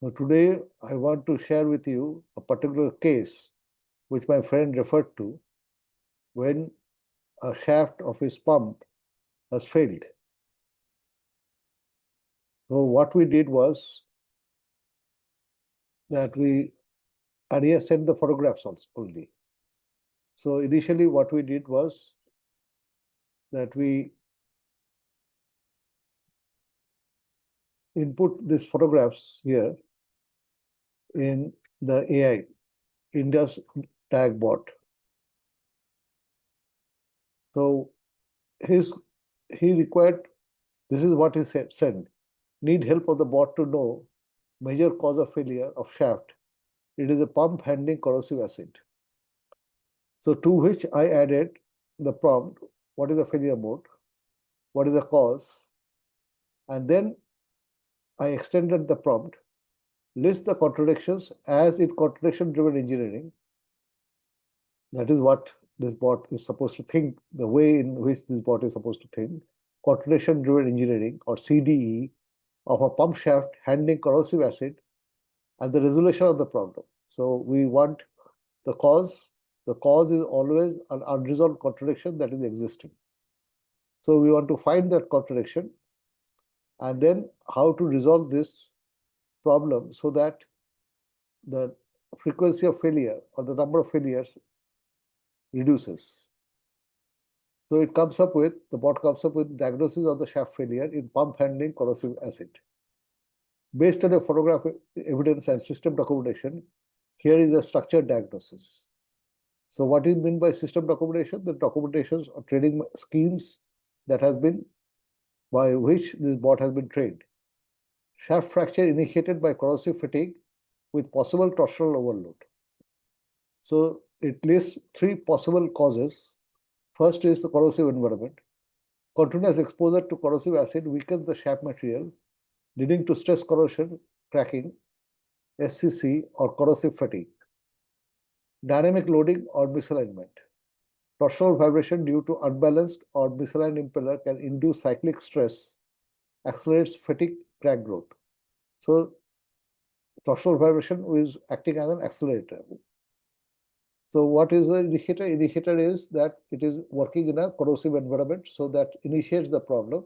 So today, I want to share with you a particular case which my friend referred to when a shaft of his pump has failed. So what we did was that and he has sent the photographs also only. So initially what we did was that we input these photographs here in the AI, India's tag bot. So he required, this is what he said, send, need help of the bot to know major cause of failure of shaft. It is a pump handling corrosive acid. So to which I added the prompt, what is the failure mode, what is the cause, and then I extended the prompt, list the contradictions as in contradiction-driven engineering. That is what this bot is supposed to think, the way in which this bot is supposed to think. Contradiction-driven engineering, or CDE, of a pump shaft handling corrosive acid and the resolution of the problem. So we want the cause. The cause is always an unresolved contradiction that is existing. So we want to find that contradiction and then how to resolve this problem so that the frequency of failure or the number of failures reduces. So it comes up with, the bot comes up with diagnosis of the shaft failure in pump handling corrosive acid. Based on a photograph evidence and system documentation, here is a structured diagnosis. So what is meant by system documentation? The documentations or training schemes that has been, by which this bot has been trained. Shaft fracture initiated by corrosive fatigue with possible torsional overload. So it lists three possible causes. First is the corrosive environment. Continuous exposure to corrosive acid weakens the shaft material, leading to stress corrosion, cracking, SCC, or corrosive fatigue. Dynamic loading or misalignment. Torsional vibration due to unbalanced or misaligned impeller can induce cyclic stress, accelerates fatigue crack growth. So torsional vibration is acting as an accelerator. So what is the initiator? Initiator is that it is working in a corrosive environment, so that initiates the problem.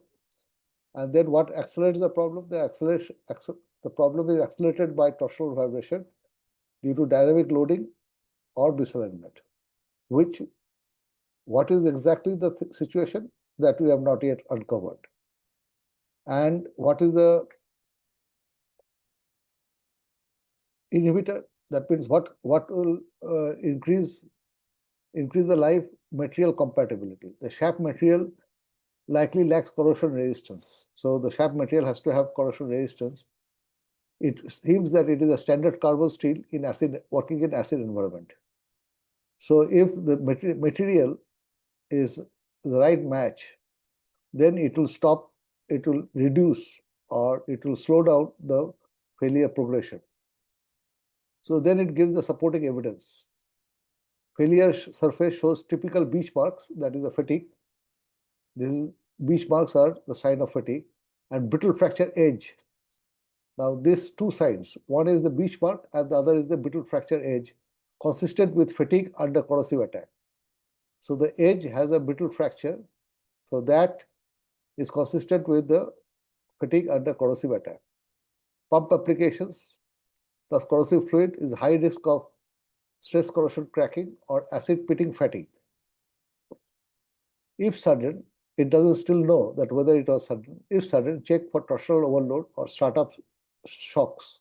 And then what accelerates the problem? The problem is accelerated by torsional vibration due to dynamic loading or misalignment. What is exactly the situation that we have not yet uncovered? And what is the inhibitor? That means what will increase the life material compatibility. The shaft material likely lacks corrosion resistance. So the shaft material has to have corrosion resistance. It seems that it is a standard carbon steel in acid, working in acid environment. So if the material is the right match, then it will stop, it will reduce, or it will slow down the failure progression. So then it gives the supporting evidence. Failure surface shows typical beach marks, that is a fatigue. These beach marks are the sign of fatigue, and brittle fracture edge. Now these two signs, one is the beach mark and the other is the brittle fracture edge, consistent with fatigue under corrosive attack. So the edge has a brittle fracture, so that is consistent with the fatigue under corrosive attack. Pump applications plus corrosive fluid is high risk of stress corrosion cracking or acid pitting fatigue. If sudden, it doesn't still know that whether it was sudden. If sudden, check for torsional overload or start-stop shocks.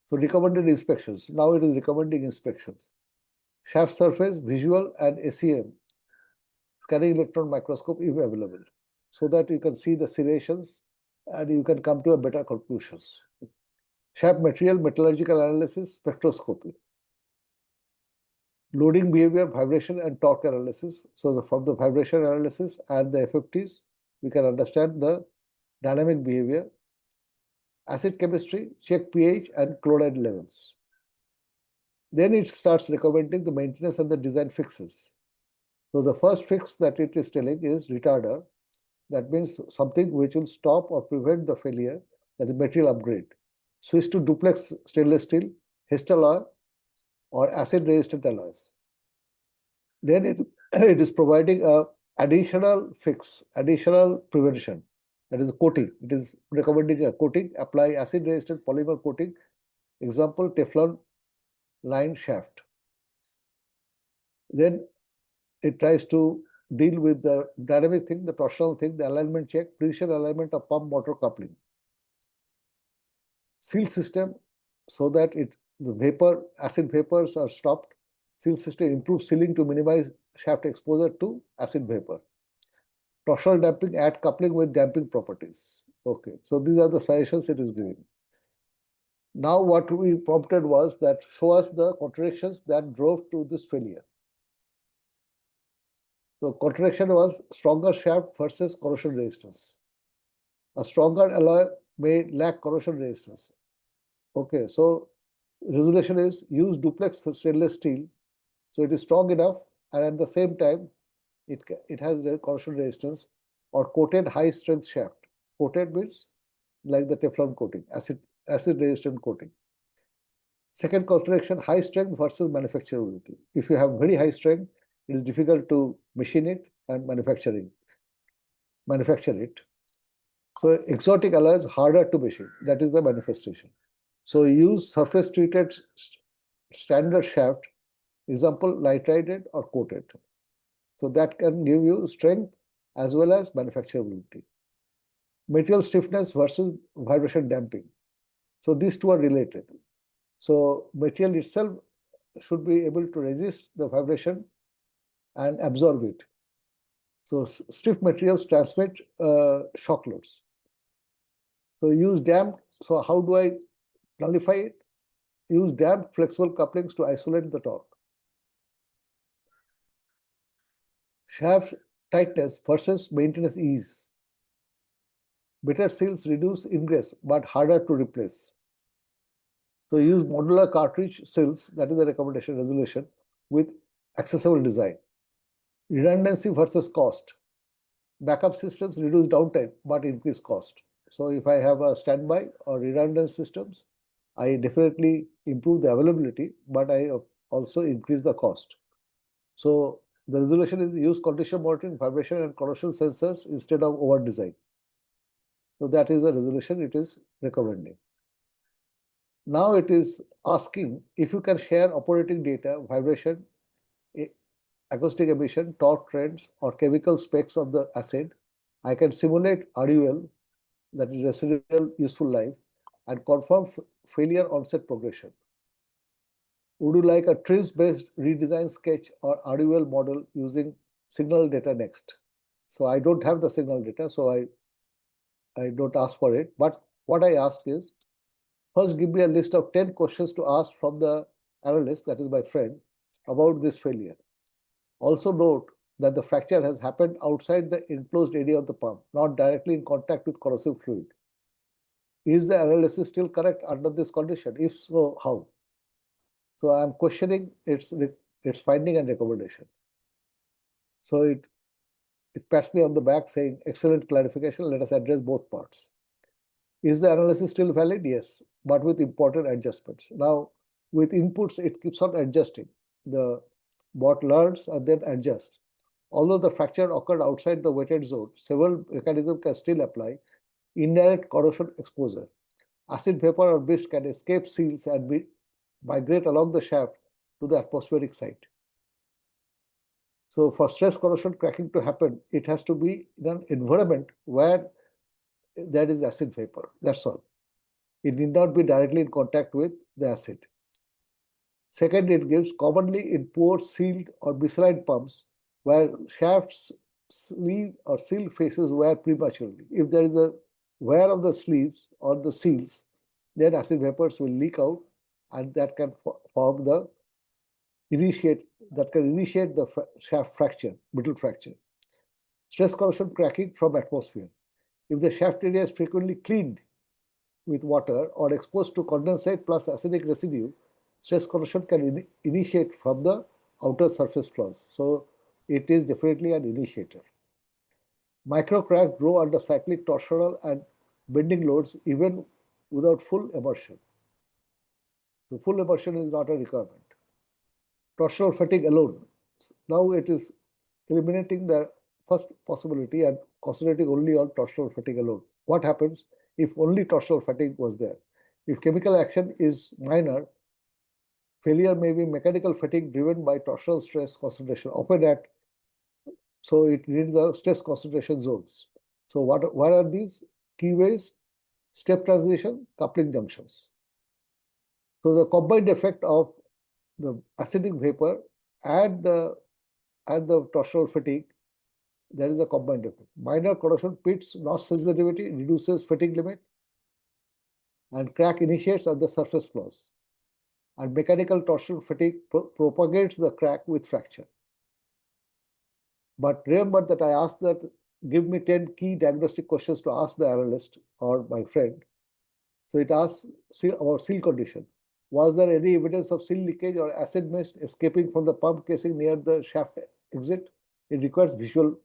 So recommended inspections. Now it is recommending inspections. Shaft surface, visual and SEM, scanning electron microscope if available, so that you can see the serrations and you can come to a better conclusions. Shaft material, metallurgical analysis, spectroscopy. Loading behavior, vibration and torque analysis. So from the vibration analysis and the FFTs, we can understand the dynamic behavior. Acid chemistry, check pH and chloride levels. Then it starts recommending the maintenance and the design fixes. So the first fix that it is telling is retarder. That means something which will stop or prevent the failure, that is material upgrade. Switch to duplex stainless steel, Hest alloy, or acid resistant alloys. Then it is providing a additional fix, additional prevention. That is coating. It is recommending a coating, apply acid resistant polymer coating. Example, Teflon line shaft. Then it tries to deal with the dynamic thing, the torsional thing, the alignment check, precision alignment of pump motor coupling. Seal system, so that the acid vapors are stopped. Seal system improves sealing to minimize shaft exposure to acid vapor. Torsional damping, add coupling with damping properties. Okay, so these are the suggestions it is giving. Now what we prompted was that show us the contradictions that drove to this failure. So contradiction was stronger shaft versus corrosion resistance. A stronger alloy may lack corrosion resistance. Okay, so resolution is use duplex stainless steel, so it is strong enough and at the same time it has corrosion resistance, or coated high strength shaft. Coated means like the Teflon coating, acid resistant coating. Second contradiction, high strength versus manufacturability. If you have very high strength, it is difficult to machine it and manufacture it. So exotic alloys harder to machine. That is the manifestation. So use surface treated standard shaft, example nitrided or coated. So that can give you strength as well as manufacturability. Material stiffness versus vibration damping. So these two are related. So material itself should be able to resist the vibration and absorb it. So stiff materials transmit shock loads. So use damped. So how do I nullify it? Use damped flexible couplings to isolate the torque. Shaft tightness versus maintenance ease. Better seals reduce ingress but harder to replace. So use modular cartridge seals, that is the recommendation resolution, with accessible design. Redundancy versus cost. Backup systems reduce downtime but increase cost. So if I have a standby or redundant systems, I definitely improve the availability, but I also increase the cost. So the resolution is use condition monitoring, vibration and corrosion sensors instead of over design. So that is the resolution it is recommending. Now it is asking if you can share operating data, vibration, acoustic emission, torque trends, or chemical specs of the acid. I can simulate RUL, that is residual useful life, and confirm failure onset progression. Would you like a TRIZ-based redesign sketch or RUL model using signal data next? So I don't have the signal data, so I don't ask for it. But what I ask is, first give me a list of 10 questions to ask from the analyst, that is my friend, about this failure. Also note that the fracture has happened outside the enclosed area of the pump, not directly in contact with corrosive fluid. Is the analysis still correct under this condition? If so, how? So I'm questioning its finding and recommendation. So it pats me on the back saying, excellent clarification, let us address both parts. Is the analysis still valid? Yes, but with important adjustments. Now, with inputs, it keeps on adjusting. The bot learns and then adjusts. Although the fracture occurred outside the wetted zone, several mechanisms can still apply. Indirect corrosion exposure. Acid vapor or mist can escape seals and migrate along the shaft to the atmospheric site. So for stress corrosion cracking to happen, it has to be in an environment where there is acid vapor. That's all. It need not be directly in contact with the acid. Second, it gives commonly in poor sealed or misaligned pumps where shafts sleeve or seal faces wear prematurely. If there is a wear of the sleeves or the seals, then acid vapors will leak out, and that can form the initiate the shaft fracture, brittle fracture. Stress corrosion cracking from atmosphere. If the shaft area is frequently cleaned with water or exposed to condensate plus acidic residue, stress corrosion can initiate from the outer surface flaws. So it is definitely an initiator. Micro cracks grow under cyclic torsional and bending loads even without full immersion. So full immersion is not a requirement. Torsional fatigue alone. Now it is eliminating the first possibility and concentrating only on torsional fatigue alone. What happens if only torsional fatigue was there? If chemical action is minor, failure may be mechanical fatigue driven by torsional stress concentration, often at, so it needs the stress concentration zones. So what are these? Keyways, step transition, coupling junctions. So the combined effect of the acidic vapor and the torsional fatigue, there is a combined effect. Minor corrosion pits notch sensitivity, reduces fatigue limit, and crack initiates at the surface flaws. And mechanical torsional fatigue propagates the crack with fracture. But remember that I asked that give me 10 key diagnostic questions to ask the analyst or my friend. So it asks about seal condition. Was there any evidence of seal leakage or acid mist escaping from the pump casing near the shaft exit? It requires visual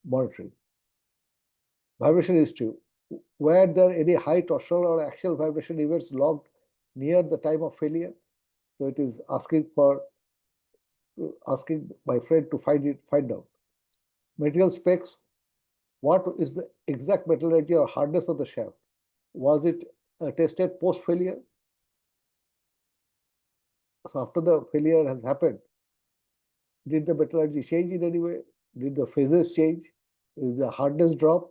monitoring. Vibration history. Were there any high torsional or axial vibration events logged near the time of failure? So it is asking my friend to find out. Material specs. What is the exact metallurgy or hardness of the shaft? Was it tested post failure? So after the failure has happened, did the metallurgy change in any way? Did the phases change? Is the hardness drop?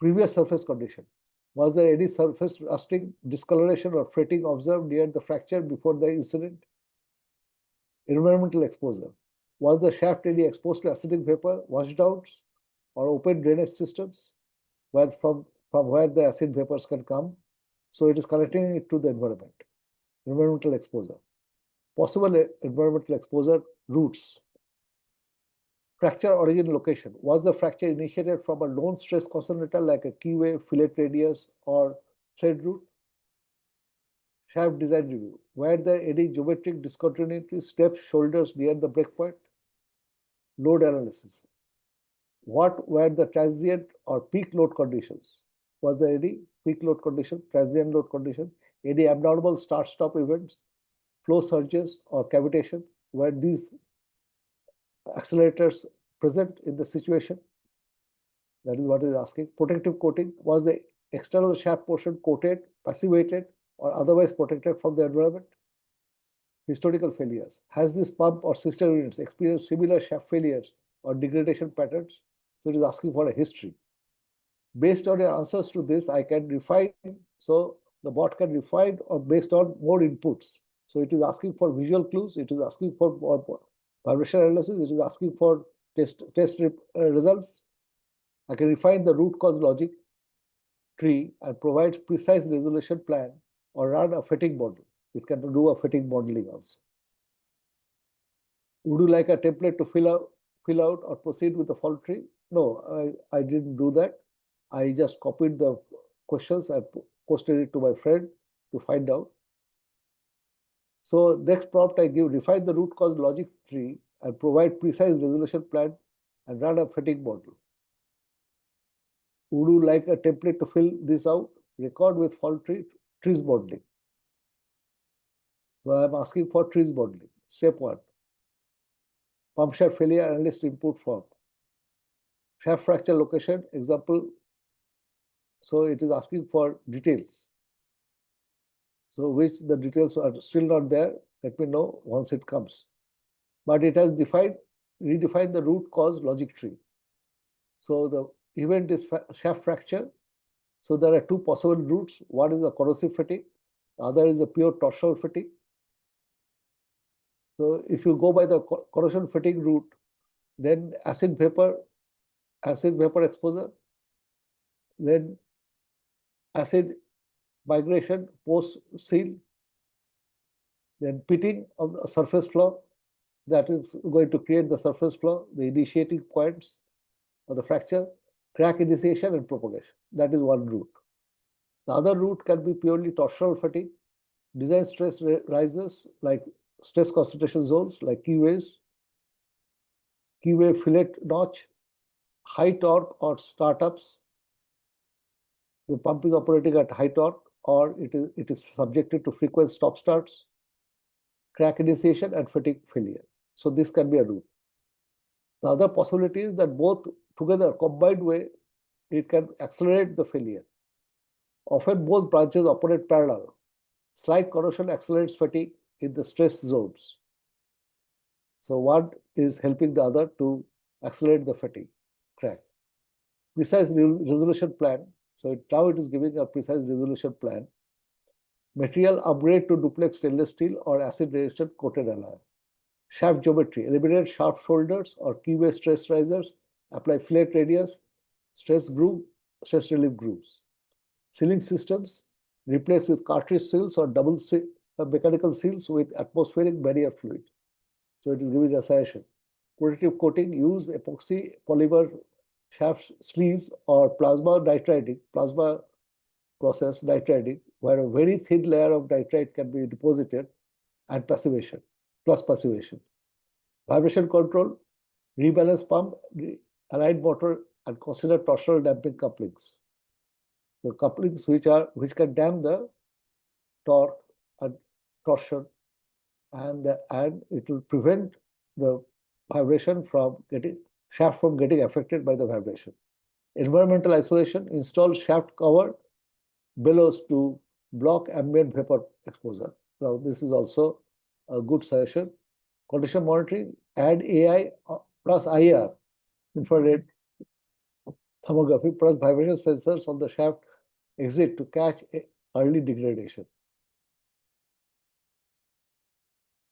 Previous surface condition. Was there any surface rusting, discoloration, or fretting observed near the fracture before the incident? Environmental exposure. Was the shaft any exposed to acidic vapor, washdowns, or open drainage systems where from where the acid vapors can come? So it is connecting it to the environment. Environmental exposure. Possible environmental exposure routes. Fracture origin location. Was the fracture initiated from a known stress concentrator like a keyway, fillet radius, or thread root? Shaft design review. Were there any geometric discontinuity, steps, shoulders near the breakpoint? Load analysis. What were the transient or peak load conditions? Was there any peak load condition, transient load condition, any abnormal start-stop events, flow surges, or cavitation? Were these accelerators present in the situation? That is what it is asking. Protective coating. Was the external shaft portion coated, passivated, or otherwise protected from the environment? Historical failures. Has this pump or sister units experienced similar shaft failures or degradation patterns? So it is asking for a history. Based on your answers to this, I can refine. So the bot can refine or based on more inputs. So it is asking for visual clues. It is asking for vibration analysis. It is asking for test results. I can refine the root cause logic tree and provide precise resolution plan or run a fitting model. It can do a fitting modeling also. Would you like a template to fill out or proceed with the fault tree? No, I didn't do that. I just copied the questions and posted it to my friend to find out. So next prompt I give, refine the root cause logic tree and provide precise resolution plan and run a fitting model. Would you like a template to fill this out? Record with fault tree, trees modeling. So I'm asking for trees modeling. Step 1. Pump shaft failure analyst input form. Shaft fracture location, example. So it is asking for details. So which the details are still not there. Let me know once it comes. But it has redefined the root cause logic tree. So the event is shaft fracture. So there are two possible routes. One is a corrosive fatigue. The other is a pure torsional fatigue. So if you go by the corrosion fatigue route, then acid vapor exposure, then acid migration post seal, then pitting of the surface flow, that is going to create the surface flow, the initiating points of the fracture, crack initiation and propagation. That is one route. The other route can be purely torsional fatigue, design stress rises like stress concentration zones like keyway fillet notch, high torque or startups. The pump is operating at high torque, or it is subjected to frequent stop starts, crack initiation, and fatigue failure. So this can be a root. The other possibility is that both together, combined way, it can accelerate the failure. Often both branches operate parallel. Slight corrosion accelerates fatigue in the stress zones. So one is helping the other to accelerate the fatigue crack. Precise resolution plan. So now it is giving a precise resolution plan. Material upgrade to duplex stainless steel or acid resistant coated alloy. Shaft geometry. Eliminate sharp shoulders or keyway stress risers. Apply fillet radius, stress groove, stress relief grooves. Sealing systems. Replace with cartridge seals or double mechanical seals with atmospheric barrier fluid. So it is giving a suggestion. Protective coating, use epoxy polymer shaft sleeves or plasma process nitriding, where a very thin layer of nitride can be deposited, and passivation, plus passivation. Vibration control, rebalance pump, align motor, and consider torsional damping couplings. The couplings which can damp the torque and torsion, and it will prevent the vibration from getting shaft from getting affected by the vibration. Environmental isolation, install shaft cover bellows to block ambient vapor exposure. Now this is also a good suggestion. Condition monitoring, add AI plus IR, infrared thermography plus vibration sensors on the shaft exit to catch early degradation.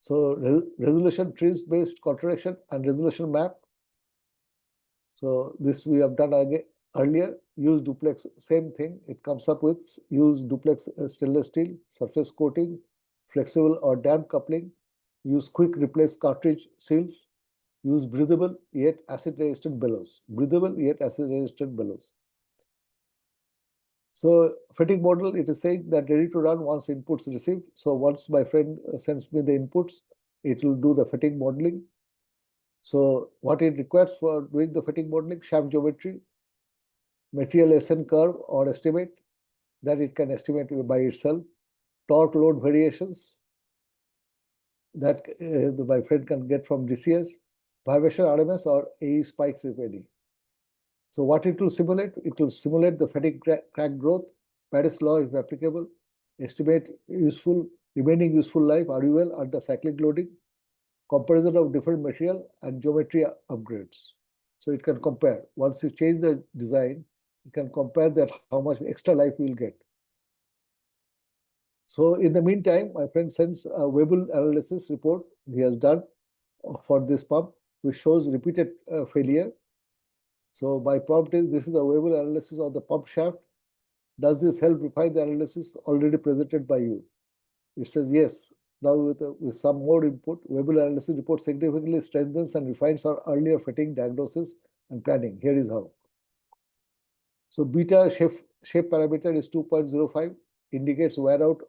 So resolution trees based contraction and resolution map. So this we have done again earlier. Use duplex, same thing. It comes up with use duplex stainless steel, surface coating, flexible or damp coupling. Use quick replace cartridge seals. Use breathable yet acid resistant bellows. Breathable yet acid resistant bellows. So fatigue model, it is saying that ready to run once inputs received. So once my friend sends me the inputs, it will do the fatigue modeling. So what it requires for doing the fatigue modeling, shaft geometry, material SN curve or estimate that it can estimate by itself, torque load variations that my friend can get from DCS, vibration RMS or AE spikes if any. So what it will simulate? It will simulate the fatigue crack growth, Paris law if applicable, estimate remaining useful life, RUL under cyclic loading, comparison of different material and geometry upgrades. So it can compare. Once you change the design, you can compare that how much extra life you will get. So in the meantime, my friend sends a Weibull analysis report he has done for this pump, which shows repeated failure. So my prompt is, this is a Weibull analysis of the pump shaft. Does this help refine the analysis already presented by you? It says yes. Now with some more input, Weibull analysis report significantly strengthens and refines our earlier fatigue diagnosis and planning. Here is how. So beta shape parameter is 2.05, indicates wear out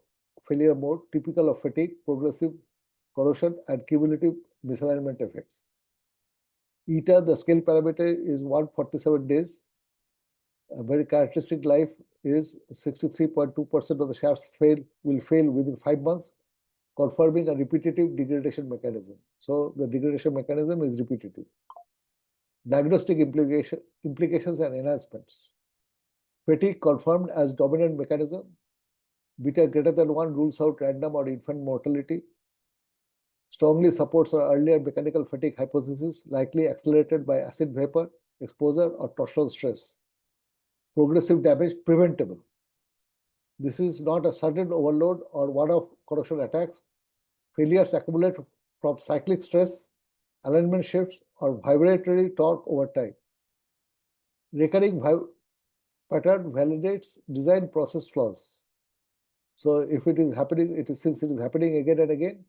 failure mode, typical of fatigue, progressive corrosion, and cumulative misalignment effects. Eta, the scale parameter, is 147 days. A very characteristic life is 63.2% of the shafts will fail within 5 months, confirming a repetitive degradation mechanism. So the degradation mechanism is repetitive. Diagnostic implications and enhancements. Fatigue confirmed as dominant mechanism. Beta greater than 1 rules out random or infant mortality. Strongly supports our earlier mechanical fatigue hypothesis, likely accelerated by acid vapor exposure or torsional stress. Progressive damage preventable. This is not a sudden overload or one-off corrosion attacks. Failures accumulate from cyclic stress, alignment shifts, or vibratory torque over time. Recurring pattern validates design process flaws. So if it is happening, since it is happening again and again,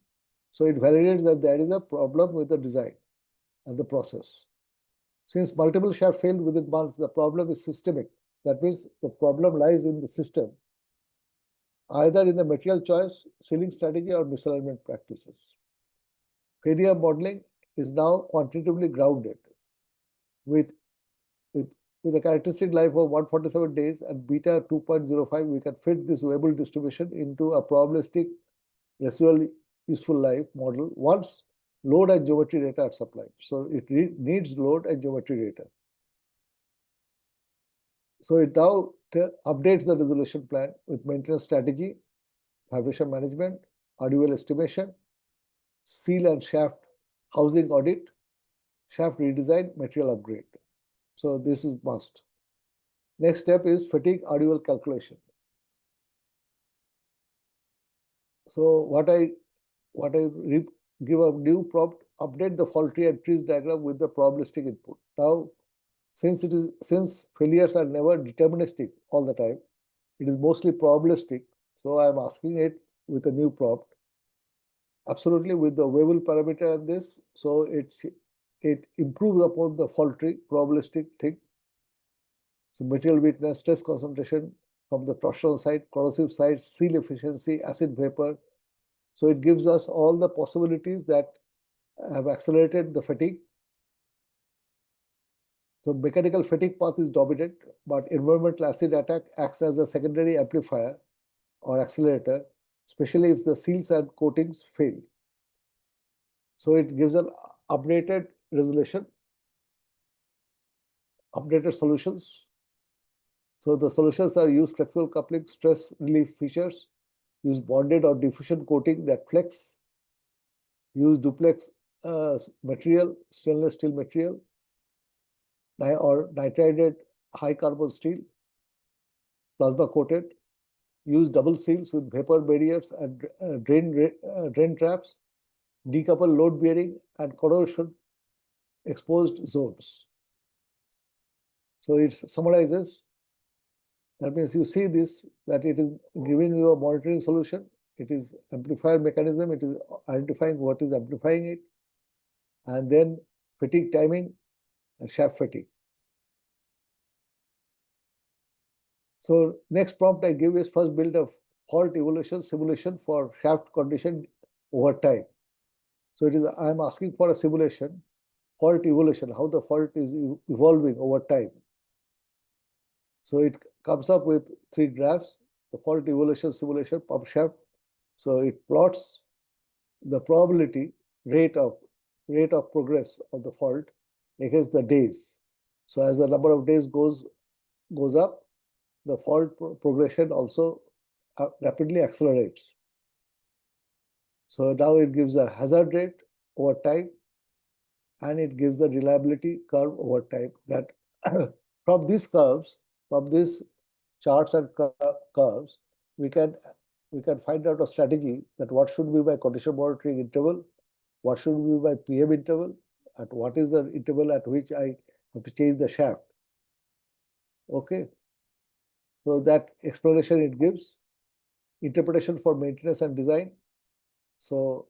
so it validates that there is a problem with the design and the process. Since multiple shafts failed within months, the problem is systemic. That means the problem lies in the system, either in the material choice, sealing strategy, or misalignment practices. Failure modeling is now quantitatively grounded with with, with a characteristic life of 147 days and beta 2.05, we can fit this Weibull distribution into a probabilistic residual useful life model once load and geometry data are supplied. So it needs load and geometry data. So it now updates the resolution plan with maintenance strategy, vibration management, RDL estimation, seal and shaft housing audit, shaft redesign, material upgrade. So this is must. Next step is fatigue RDL calculation. So what I give a new prompt, update the fault tree and trees diagram with the probabilistic input. Now, since failures are never deterministic all the time, it is mostly probabilistic. So I am asking it with a new prompt, absolutely with the Weibull parameter and this. So it improves upon the fault tree probabilistic thing. So material weakness, stress concentration from the torsional side, corrosive side, seal efficiency, acid vapor. So it gives us all the possibilities that have accelerated the fatigue. So mechanical fatigue path is dominant, but environmental acid attack acts as a secondary amplifier or accelerator, especially if the seals and coatings fail. So it gives an updated resolution, updated solutions. So the solutions are use flexible coupling, stress relief features, use bonded or diffusion coating that flex, use duplex material, stainless steel material, or nitrided high carbon steel, plasma coated, use double seals with vapor barriers and drain traps, decouple load bearing and corrosion exposed zones. So it summarizes. That means you see this, that it is giving you a monitoring solution. It is amplifier mechanism. It is identifying what is amplifying it. And then fatigue timing and shaft fatigue. So next prompt I give is first build a fault evolution simulation for shaft condition over time. So it is, I am asking for a simulation, fault evolution, how the fault is evolving over time. So it comes up with 3 graphs, the fault evolution simulation, pump shaft. So it plots the probability rate of progress of the fault against the days. So as the number of days goes up, the fault progression also rapidly accelerates. So now it gives a hazard rate over time, and it gives the reliability curve over time. That from these curves, from these charts and curves, we can find out a strategy that what should be my condition monitoring interval, what should be my PM interval, and what is the interval at which I have to change the shaft. Okay. So that explanation it gives, interpretation for maintenance and design. So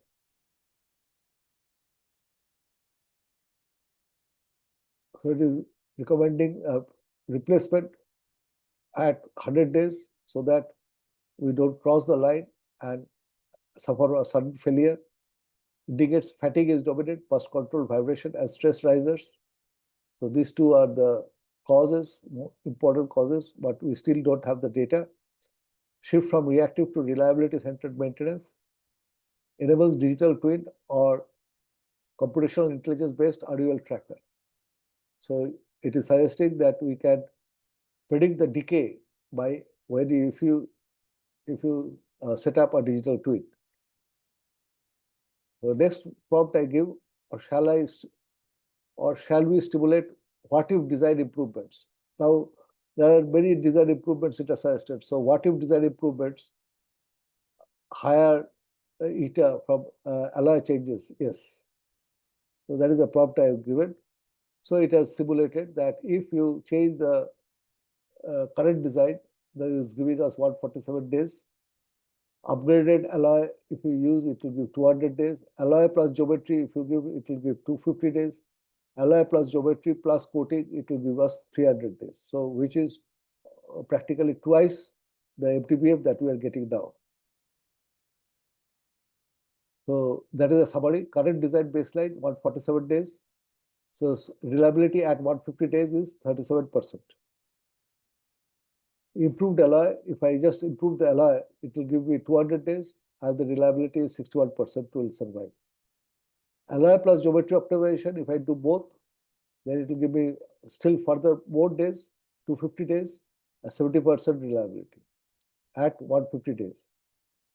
it is recommending a replacement at 100 days so that we don't cross the line and suffer a sudden failure. Indicates fatigue is dominant, must control vibration and stress risers. So these two are the causes, important causes, but we still don't have the data. Shift from reactive to reliability-centered maintenance. Enables digital twin or computational intelligence-based RUL tracker. So it is suggesting that we can predict the decay by when if you set up a digital twin. So next prompt I give, or shall we stimulate what if design improvements? Now there are many design improvements it has suggested. So what if design improvements? Higher eta from alloy changes, yes. So that is the prompt I have given. So it has simulated that if you change the current design, that is giving us 147 days. Upgraded alloy, if you use, it will give 200 days. Alloy plus geometry, if you give, it will give 250 days. Alloy plus geometry plus coating, it will give us 300 days. So which is practically twice the MTBF that we are getting now. So that is a summary. Current design baseline, 147 days. So reliability at 150 days is 37%. Improved alloy, if I just improve the alloy, it will give me 200 days and the reliability is 61% will survive. Alloy plus geometry optimization, if I do both, then it will give me still further more days, 250 days, and 70% reliability at 150 days.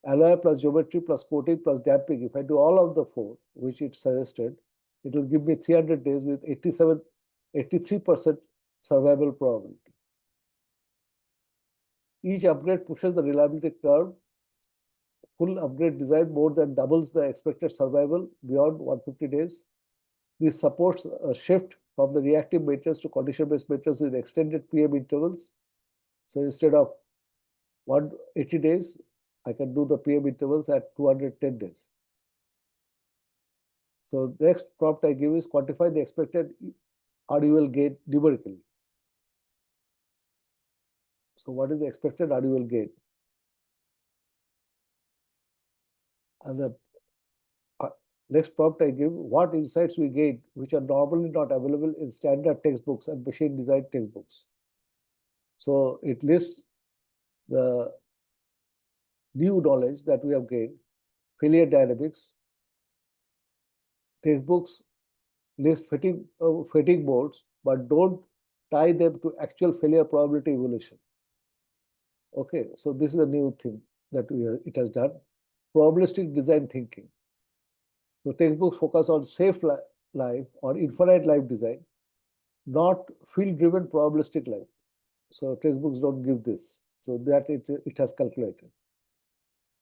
Alloy plus geometry plus coating plus damping, if I do all of the four, which it suggested, it will give me 300 days with 83% survival probability. Each upgrade pushes the reliability curve. Full upgrade design more than doubles the expected survival beyond 150 days. This supports a shift from the reactive maintenance to condition-based maintenance with extended PM intervals. So instead of 180 days, I can do the PM intervals at 210 days. So next prompt I give is quantify the expected RUL gain numerically. So what is the expected RUL gain? And the next prompt I give, what insights we gain which are normally not available in standard textbooks and machine design textbooks. So it lists the new knowledge that we have gained, failure dynamics. Textbooks list fatigue modes, but don't tie them to actual failure probability evolution. Okay, so this is a new thing that it has done. Probabilistic design thinking. So textbooks focus on safe life or infinite life design, not field-driven probabilistic life. So textbooks don't give this. So that it has calculated.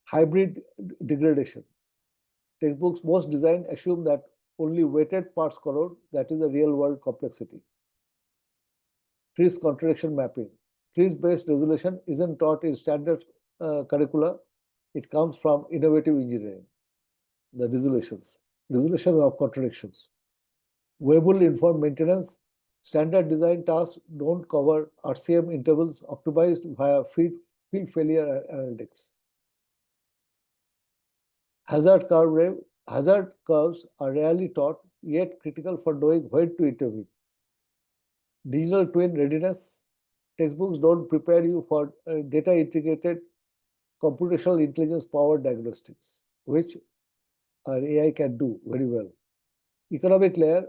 Hybrid degradation. Textbooks most design assume that only weighted parts corrode. That is the real world complexity. Trees contradiction mapping. Trees-based resolution isn't taught in standard curricula. It comes from innovative engineering. The resolution of contradictions. Weibull informed maintenance. Standard design tasks don't cover RCM intervals optimized via field failure analytics. Hazard curves are rarely taught, yet critical for knowing when to intervene. Digital twin readiness. Textbooks don't prepare you for data integrated computational intelligence powered diagnostics, which our AI can do very well. Economic layer.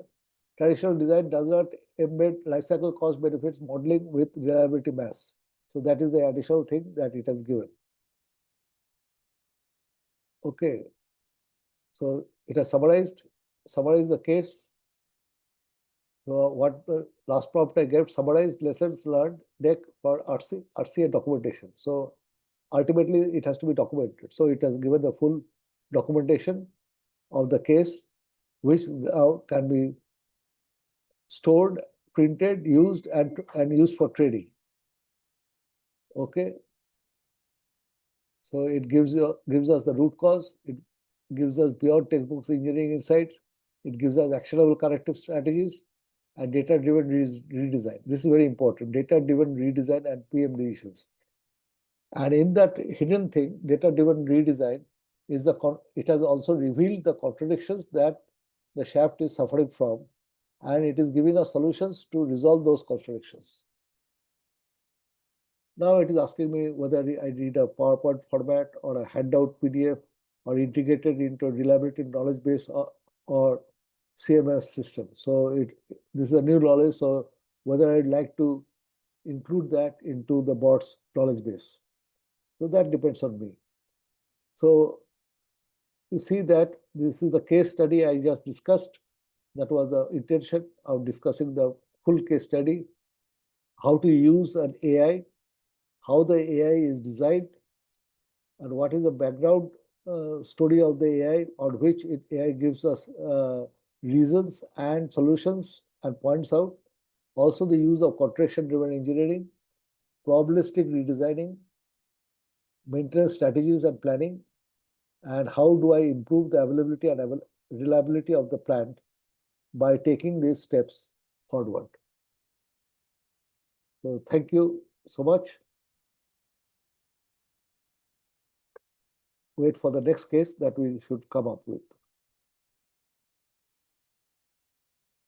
Traditional design does not embed lifecycle cost benefits modeling with reliability mass. So that is the additional thing that it has given. Okay. So it has summarized the case. So what the last prompt I gave, summarized lessons learned deck for RCA documentation. So ultimately it has to be documented. So it has given the full documentation of the case, which now can be stored, printed, used, and used for trading. Okay. So it gives us the root cause. It gives us beyond textbooks engineering insights. It gives us actionable corrective strategies and data-driven redesign. This is very important. Data-driven redesign and PM decisions. And in that hidden thing, data-driven redesign is it has also revealed the contradictions that the shaft is suffering from, and it is giving us solutions to resolve those contradictions. Now it is asking me whether I read a PowerPoint format or a handout PDF or integrated into a reliability knowledge base or CMS system. So this is a new knowledge. So whether I'd like to include that into the bot's knowledge base. So that depends on me. So you see that this is the case study I just discussed. That was the intention of discussing the full case study, how to use an AI, how the AI is designed, and what is the background story of the AI on which AI gives us reasons and solutions and points out. Also the use of contradiction-driven engineering, probabilistic redesigning, maintenance strategies and planning, and how do I improve the availability and reliability of the plant by taking these steps forward. So thank you so much. Wait for the next case that we should come up with.